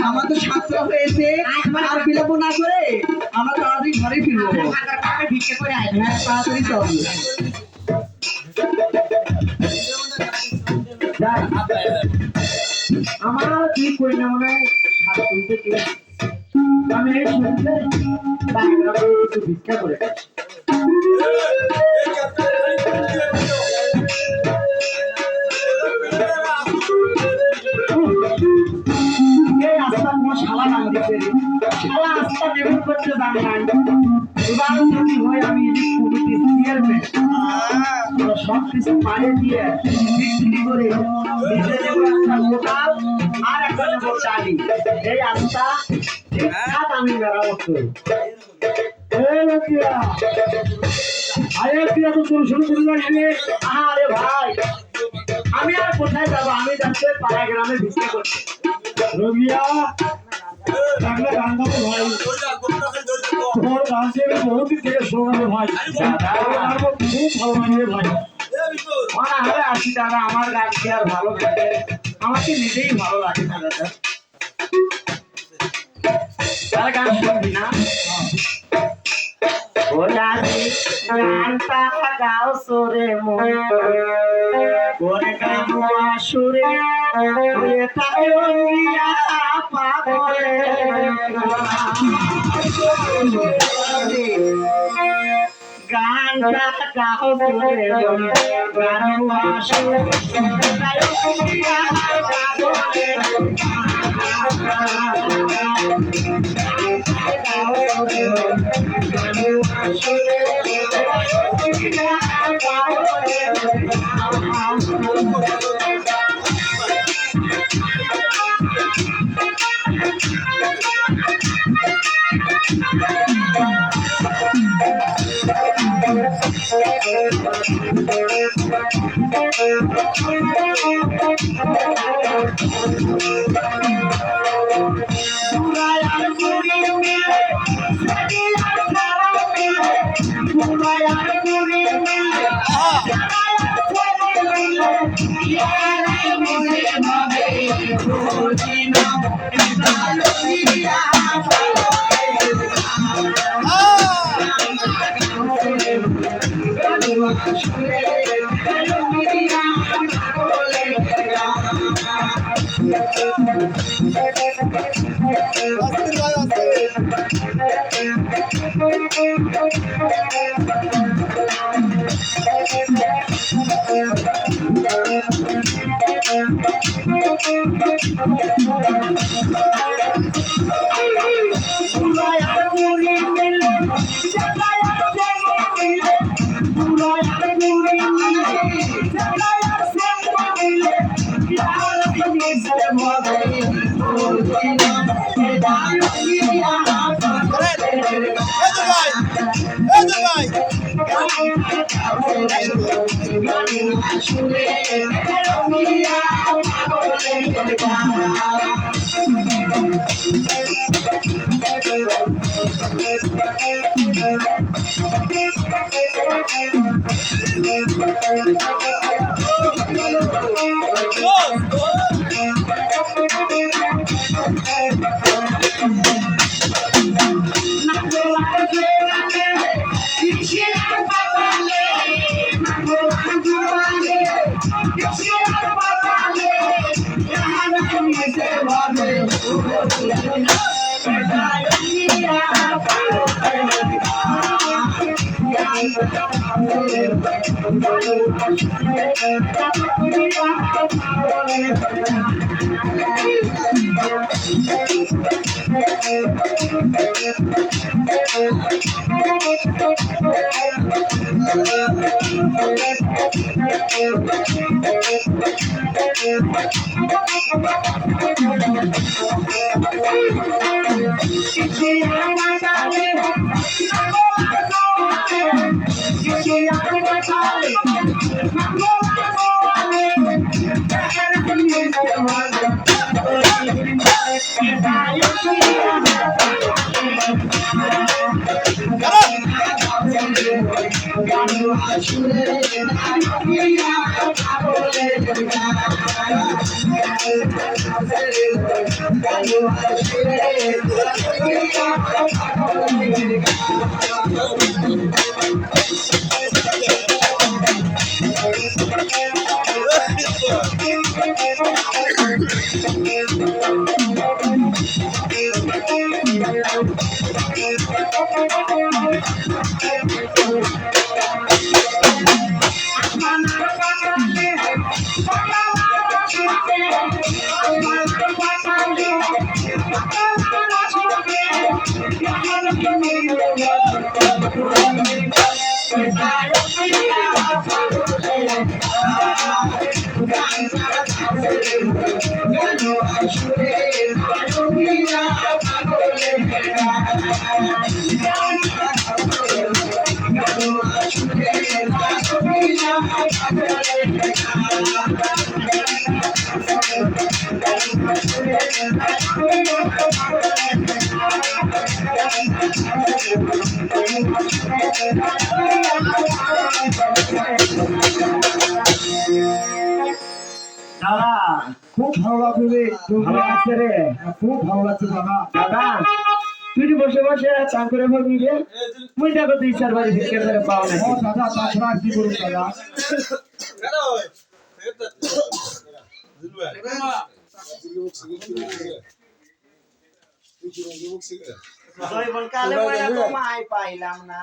আমার তো ছাত্র হয়েছে আর বিলম্ব না করে আমরা তাড়াতাড়ি ঘরে ফিরবো। তাড়াতাড়ি চল। আমার কি করি না মনে হয় আমি একটু ভিক্ষা করে সব কিছু পায়ে দিয়ে বিক্রি করে আর একটা নেবো চালি। এই আস্তা আমি মেরামত করি। আরে ভাই আমি আর কোথায় যাবো? আমি যাচ্ছি পাড়া গ্রামে ভিক্ষা করছি। রবিয়া বহুদিন থেকে শোনাবে ভাই, খুব ভালো লাগে ভাই। আসি দাদা, আমার গান কি আর ভালো লাগে? আমাকে নিজেই ভালো লাগে না দাদা। তারা গান শুনবি না? গানটা গাও সোরে মনে গানো আসুরে পাগলে গানটা গাও সোরে গানো আসুরে Come on! দাদা খুব ভালো লাগবে ভালো লাগছে রে খুব ভালো লাগছে দাদা। দাদা তুই বসে বসে চান করে ভাবি রে মুই দেখো দুই চার বাড়ি ভিক্ষে করে পাও না ও দাদা তাছাড়া আর কি করুন দাদা। কালে তো মাই পাইলাম না